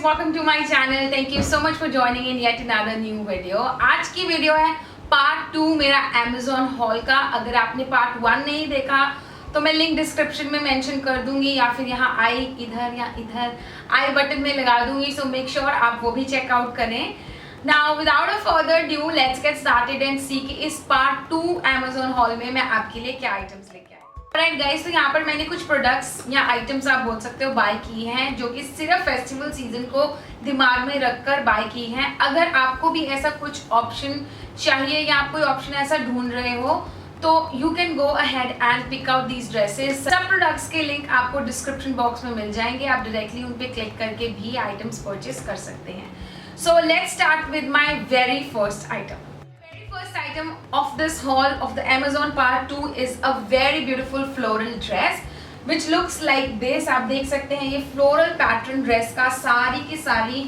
welcome to my channel. Thank you so much for joining in yet another new video. आज की video है part 2 मेरा Amazon hall का। अगर आपने पार्ट 1 नहीं देखा तो मैं लिंक डिस्क्रिप्शन में मेंशन कर दूंगी या फिर यहाँ आई इधर या इधर आई बटन में लगा दूंगी, सो मेक श्योर आप वो भी चेकआउट करें। Now without a further due let's get started and see कि इस पार्ट 2 Amazon हॉल में मैं आपके लिए क्या आइटम्स लेके आई। राइट गाइस, तो यहाँ पर मैंने कुछ प्रोडक्ट्स या आइटम्स आप बोल सकते हो बाय की हैं जो कि सिर्फ फेस्टिवल सीजन को दिमाग में रखकर बाय की हैं। अगर आपको भी ऐसा कुछ ऑप्शन चाहिए या आप कोई ऑप्शन ऐसा ढूंढ रहे हो तो you can go ahead and pick out these dresses. सब प्रोडक्ट्स के लिंक आपको डिस्क्रिप्शन बॉक्स में मिल जाएंगे, आप डायरेक्टली उन पर क्लिक करके भी आइटम्स परचेस कर सकते हैं। So let's start with my very first item. First item of this haul of the Amazon part 2 is a very beautiful floral dress which looks like this। आप देख सकते हैं ये floral pattern dress का सारी की सारी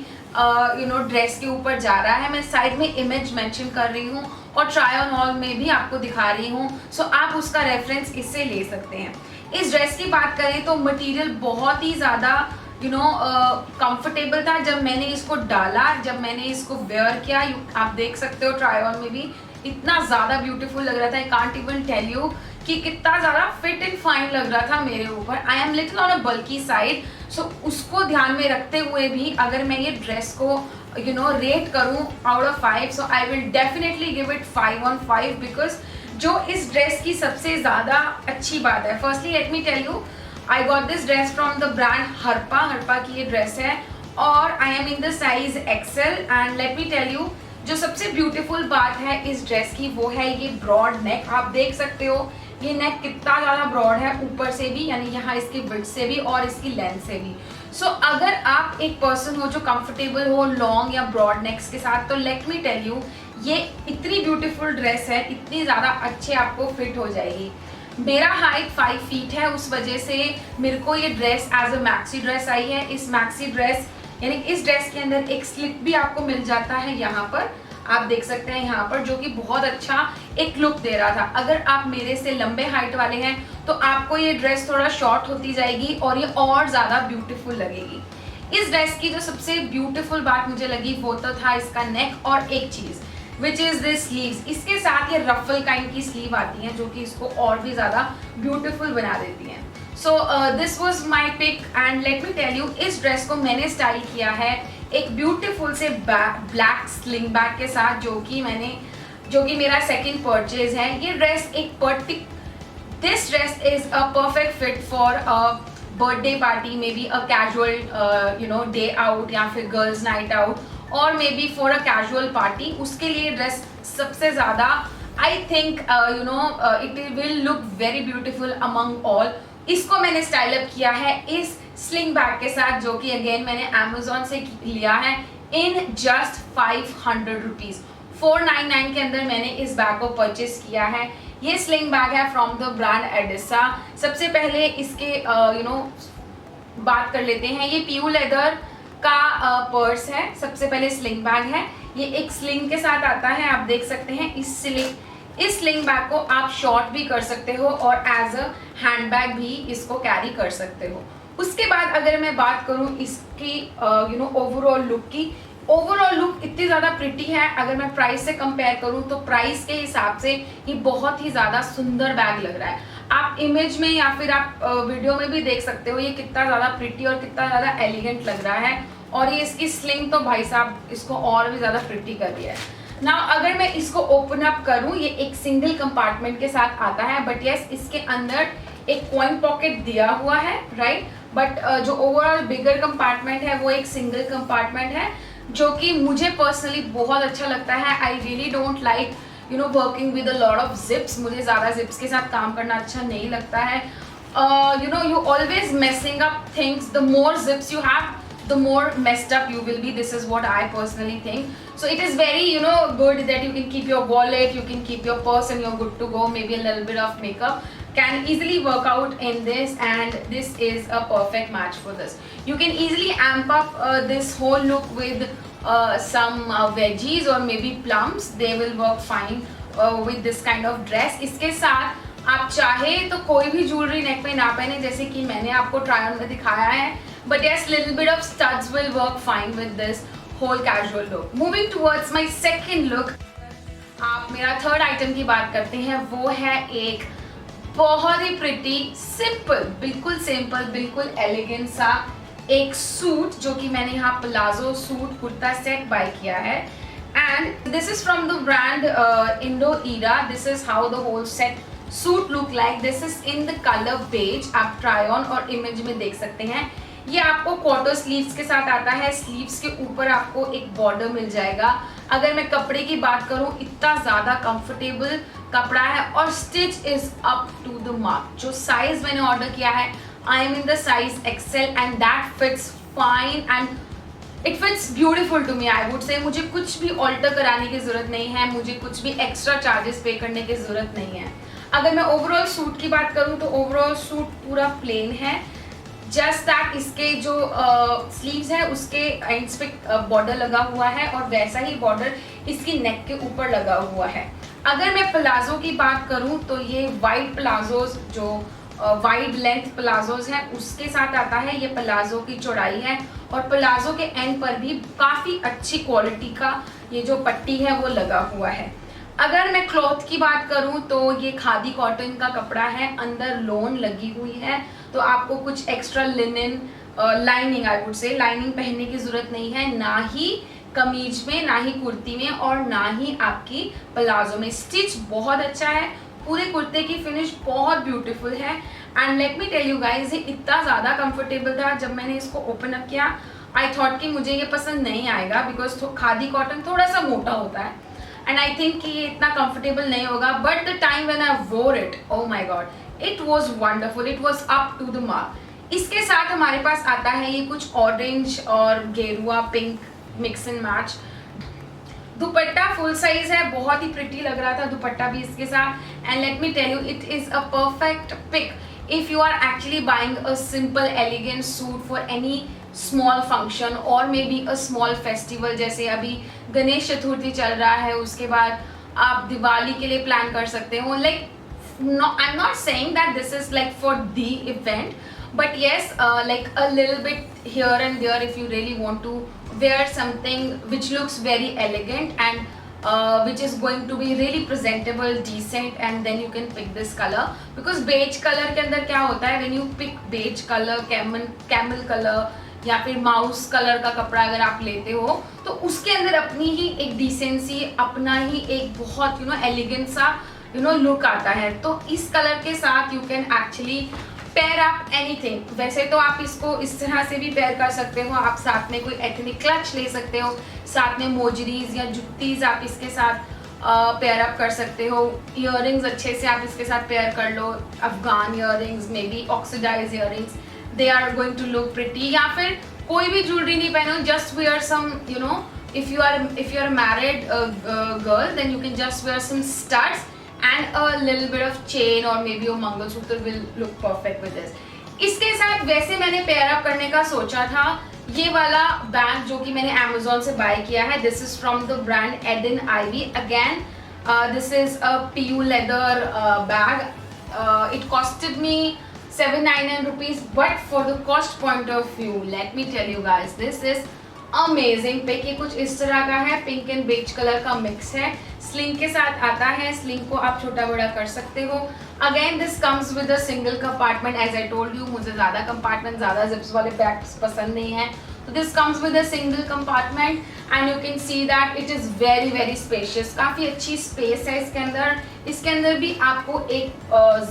ड्रेस के ऊपर जा रहा है। मैं साइड में इमेज मेंशन कर रही हूँ और ट्राई ऑन हॉल में भी आपको दिखा रही हूँ, सो आप उसका रेफरेंस इससे ले सकते हैं। इस ड्रेस की बात करें तो मटेरियल बहुत ही ज़्यादा कंफर्टेबल था। जब मैंने इसको डाला, जब मैंने इसको वेयर किया, आप देख सकते हो ट्राई ऑन में भी इतना ज़्यादा ब्यूटीफुल लग रहा था। I can't even tell you कि कितना ज़्यादा फिट एंड फाइन लग रहा था मेरे ऊपर। I am little on a bulky side, so उसको ध्यान में रखते हुए भी अगर मैं ये ड्रेस को रेट करूँ out of 5, so I will definitely give it 5 on 5 because जो इस ड्रेस की सबसे ज़्यादा अच्छी बात है, firstly let me tell you I got this dress from the brand Harpa की ये ड्रेस है और I am in the size XL and let me tell you जो सबसे ब्यूटीफुल बात है इस ड्रेस की वो है ये ब्रॉड नेक। आप देख सकते हो ये नेक कितना ज़्यादा ब्रॉड है, ऊपर से भी यानी यहाँ इसकी विड्थ से भी और इसकी लेंथ से भी। सो अगर आप एक पर्सन हो जो कंफर्टेबल हो लॉन्ग या ब्रॉड नेक्स के साथ तो लेट मी टेल यू ये इतनी ब्यूटीफुल ड्रेस है, इतनी ज़्यादा अच्छे आपको फिट हो जाएगी। मेरा हाइट 5 फीट है, उस वजह से मेरे को ये dress as a maxi dress आई है। इस मैक्सी ड्रेस यानी इस ड्रेस के अंदर एक स्लिप भी आपको मिल जाता है, यहाँ पर आप देख सकते हैं यहाँ पर, जो कि बहुत अच्छा एक लुक दे रहा था। अगर आप मेरे से लंबे हाइट वाले हैं तो आपको ये ड्रेस थोड़ा शॉर्ट होती जाएगी और ये और ज़्यादा ब्यूटीफुल लगेगी। इस ड्रेस की जो सबसे ब्यूटीफुल बात मुझे लगी वो तो था इसका नेक और एक चीज़ विच इज़ दिस स्लीव्स। इसके साथ ये रफल काइंड की स्लीव आती हैं जो कि इसको और भी ज़्यादा ब्यूटीफुल बना देती हैं। So this was my pick and let me tell you इस ड्रेस को मैंने स्टाइल किया है एक ब्यूटीफुल से ब्लैक स्लिंग बैग के साथ जो कि मेरा सेकेंड परचेज है। ये dress this dress is a perfect fit for a birthday party, may be a casual day out या फिर गर्ल्स नाइट आउट और may be for a casual party. उसके लिए ड्रेस सबसे ज़्यादा I think it will look very beautiful among all. इसको मैंने style up किया है इस स्लिंग बैग के साथ जो कि अगेन मैंने अमेजोन से लिया है इन जस्ट 500 रुपीज़। 499 के अंदर मैंने इस बैग को परचेस किया है। ये स्लिंग बैग है फ्रॉम द ब्रांड एडिसा। सबसे पहले इसके बात कर लेते हैं। ये प्यू लेदर का पर्स है, सबसे पहले स्लिंग बैग है। ये एक स्लिंग के साथ आता है, आप देख सकते हैं। इस स्लिंग बैग को आप शॉर्ट भी कर सकते हो और एज अ हैंड बैग भी इसको कैरी कर सकते हो। उसके बाद अगर मैं बात करूं इसकी ओवरऑल लुक की, ओवरऑल लुक इतनी ज़्यादा प्रिटी है। अगर मैं प्राइस से कंपेयर करूं तो प्राइस के हिसाब से ये बहुत ही ज़्यादा सुंदर बैग लग रहा है। आप इमेज में या फिर आप वीडियो में भी देख सकते हो ये कितना ज़्यादा प्रिटी और कितना ज़्यादा एलिगेंट लग रहा है और ये इसकी स्लिंग तो भाई साहब इसको और भी ज़्यादा प्रिटी कर दिया है। नाउ अगर मैं इसको ओपन अप करूं ये एक सिंगल कंपार्टमेंट के साथ आता है, बट यस इसके अंदर एक कॉइन पॉकेट दिया हुआ है, राइट। बट जो ओवरऑल बिगर कंपार्टमेंट है वो एक सिंगल कंपार्टमेंट है जो कि मुझे पर्सनली बहुत अच्छा लगता है। I really don't like working with a lot of zips. मुझे ज़्यादा जिप्स के साथ काम करना अच्छा नहीं लगता है। You always messing up things, the more zips you have the more messed up you will be. This is what I personally think. So it is very good that you can keep your wallet, you can keep your purse and you're good to go. Maybe a little bit of makeup can easily work out in this and this is a perfect match for this. You can easily amp up this whole look with some veggies or maybe plums. They will work fine with this kind of dress. इसके साथ आप चाहे तो कोई भी jewellery नेक पे ना पहने, जैसे कि मैंने आपको ट्राई ऑन में दिखाया है। but yes, little bit of studs will work fine with this whole casual look. Moving towards my second look, आप मेरा थर्ड आइटम की बात करते हैं, वो है एक बहुत ही प्रिटी सिंपल, बिल्कुल सिंपल, बिल्कुल एलिगेंट सा एक सूट, जो कि मैंने यहाँ palazzo suit kurta set buy किया है. And this is from the brand Indo Era. This is how the whole set suit look like. This is in the colour beige. आप ट्राई ऑन और इमेज में देख सकते हैं. ये आपको क्वार्टर स्लीव्स के साथ आता है. स्लीव्स के ऊपर आपको एक बॉर्डर मिल जाएगा. अगर मैं कपड़े की बात करूं, इतना ज़्यादा कंफर्टेबल कपड़ा है और stitch is up to the mark. जो साइज मैंने ऑर्डर किया है, I am in the size XL and that fits fine and it fits beautiful to me. I would say मुझे कुछ भी ऑल्टर कराने की ज़रूरत नहीं है, मुझे कुछ भी एक्स्ट्रा चार्जेस पे करने की ज़रूरत नहीं है. अगर मैं ओवरऑल सूट की बात करूं तो ओवरऑल सूट पूरा प्लेन है. जस्ट दैट इसके जो स्लीव्स है उसके एंड्स पे बॉर्डर लगा हुआ है और वैसा ही बॉर्डर इसकी नेक के ऊपर लगा हुआ है. अगर मैं प्लाजो की बात करूं तो ये वाइड प्लाजोज, जो वाइड लेंथ प्लाजोज हैं, उसके साथ आता है. ये प्लाजो की चौड़ाई है और प्लाजो के एंड पर भी काफ़ी अच्छी क्वालिटी का ये जो पट्टी है वो लगा हुआ है. अगर मैं क्लॉथ की बात करूं तो ये खादी कॉटन का कपड़ा है. अंदर लोन लगी हुई है, तो आपको कुछ extra linen lining, I would से लाइनिंग पहनने की ज़रूरत नहीं है, ना ही कमीज में, ना ही कुर्ती में और ना ही आपकी प्लाजो में. स्टिच बहुत अच्छा है. पूरे कुर्ते की फिनिश बहुत ब्यूटीफुल है. And let me tell you guys, ये इतना ज़्यादा कंफर्टेबल था. जब मैंने इसको ओपन अप किया, आई थॉट कि मुझे ये पसंद नहीं आएगा, बिकॉज खादी कॉटन थोड़ा सा मोटा होता है एंड आई थिंक कि ये इतना कंफर्टेबल नहीं होगा. But the time when I wore it, oh my God, it was wonderful. It was up to the mark. इसके साथ हमारे पास आता है ये कुछ ऑरेंज और गेरुआ pink mix and match. Dupatta full size है, बहुत ही प्रिटी लग रहा था दुपट्टा भी इसके साथ. And let me tell you, it is a perfect pick if you are actually buying a simple elegant suit for any small function or maybe a small festival. जैसे अभी गणेश चतुर्थी चल रहा है, उसके बाद आप दिवाली के लिए प्लान कर सकते हो. Like I'm not saying that this is like for the event, but yes, like a little bit here and there if you really want to wear something which looks very elegant and which is going to be really presentable, decent, and then you can pick this color. Because beige color के अंदर क्या होता है, when you pick beige color, camel color या फिर mouse colour का कपड़ा अगर आप लेते हो, तो उसके अंदर अपनी ही एक डिसेंसी, अपना ही एक बहुत एलिगेंट सा लुक आता है. तो इस कलर के साथ you can actually pair up anything. वैसे तो आप इसको इस तरह से भी पेयर कर सकते हो. आप साथ में कोई एथनिक क्लच ले सकते हो, साथ में मोजरीज या जुत्तीज आप इसके साथ पेयर अप कर सकते हो. ईयररिंग्स अच्छे से आप इसके साथ पेयर कर लो. Afghan earrings, maybe oxidise earrings, they are going to look pretty. या फिर कोई भी ज्वेलरी नहीं पहनो, just wear some if you are a married girl, then you can just wear some studs and a little bit of chain or maybe a mangalsutra will look perfect with this. इसके साथ वैसे मैंने pair up करने का सोचा था ये वाला बैग, जो कि मैंने Amazon से बाय किया है. This is from the brand Eden Ivy. Again this is a PU leather bag. It costed me 799 rupees, but for the cost point of view, let me tell you guys, this is amazing pick. ये कुछ इस तरह का है, pink and beige colour का mix है. Sling के साथ आता है. स्लिंग को आप छोटा बड़ा कर सकते हो. Again this comes with a single compartment. As I told you, मुझे ज़्यादा कंपार्टमेंट, ज़्यादा जिप्स वाले बैग्स पसंद नहीं है. तो this comes with a single compartment and you can see that it is very very spacious. काफ़ी अच्छी स्पेस है इसके अंदर. इसके अंदर भी आपको एक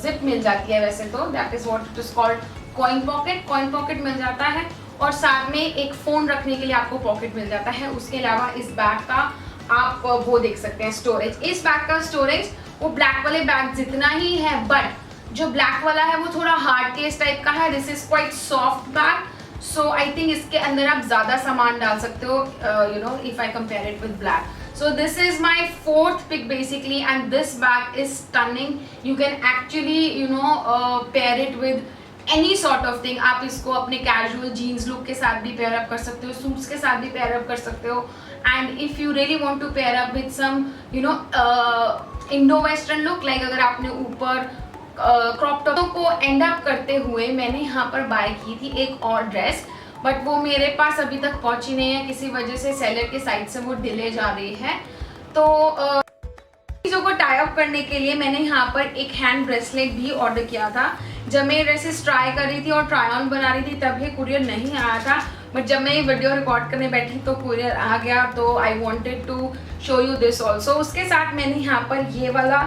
जिप मिल जाती है. वैसे तो that is what it is called coin pocket. Coin pocket मिल जाता है और साथ में एक फ़ोन रखने के लिए आपको पॉकेट मिल जाता है. उसके अलावा इस बैग का आप वो देख सकते हैं स्टोरेज. इस बैग का स्टोरेज वो ब्लैक वाले बैग जितना ही है, बट जो ब्लैक वाला है वो थोड़ा हार्ड केस टाइप का है. This is quite soft bag, so I think इसके अंदर आप ज़्यादा सामान डाल सकते हो, if I compare it with black. So this is my fourth pick basically, and this bag is stunning. You can actually pair it with any sort of thing. आप इसको अपने कैजुअल जीन्स लुक के साथ भी pair up कर सकते हो, suits के साथ भी पेयर अप कर सकते हो. And if you really want to pair up with some Indo western look, like अगर आपने ऊपर क्रॉप टॉप को एंड अप करते हुए, मैंने यहाँ पर बाय की थी एक और ड्रेस. बट वो मेरे पास अभी तक पहुंची नहीं है, किसी वजह से सेलर के साइड से वो डिले जा रही है। तो चीज़ों को टाई अप करने के लिए मैंने यहाँ पर एक हैंड ब्रेसलेट भी ऑर्डर किया था। जब मैं ड्रेसेस ट्राई कर रही थी और ट्राई ऑन बना रही थी तब ये कुरियर नहीं आया था, बट जब मैं ये वीडियो रिकॉर्ड करने बैठी तो कुरियर आ गया। तो I wanted to show you this also. उसके साथ मैंने यहाँ पर ये वाला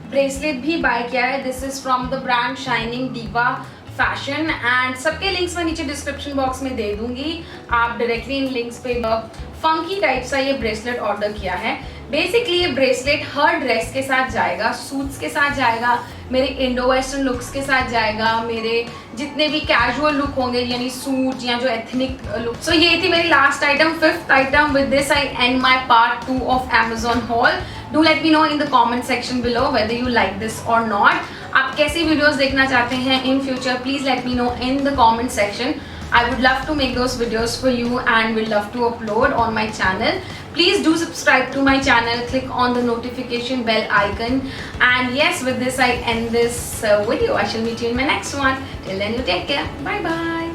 ब्रेसलेट भी बाय किया है। This is from the brand shining दीवा फैशन एंड सबके लिंक्स मैं नीचे डिस्क्रिप्शन बॉक्स में दे दूंगी। आप डायरेक्टली इन लिंक्स पे फंकी टाइप सा ये ब्रेसलेट ऑर्डर किया है। बेसिकली ये ब्रेसलेट हर ड्रेस के साथ जाएगा, सूट्स के साथ जाएगा, मेरे इंडो वेस्टर्न लुक्स के साथ जाएगा, मेरे जितने भी कैजुअल लुक होंगे यानी सूट या जो एथनिक लुक। सो ये थी मेरी last item, 5th item. With this I and my part 2 of Amazon haul. Do let me know in the comment section below whether you like this or not. आप कैसी videos देखना चाहते हैं in future? Please let me know in the comment section. I would love to make those videos for you and will love to upload on my channel. Please do subscribe to my channel, click on the notification bell icon, and yes, with this I end this video. I shall meet you in my next one. Till then, you take care. Bye bye.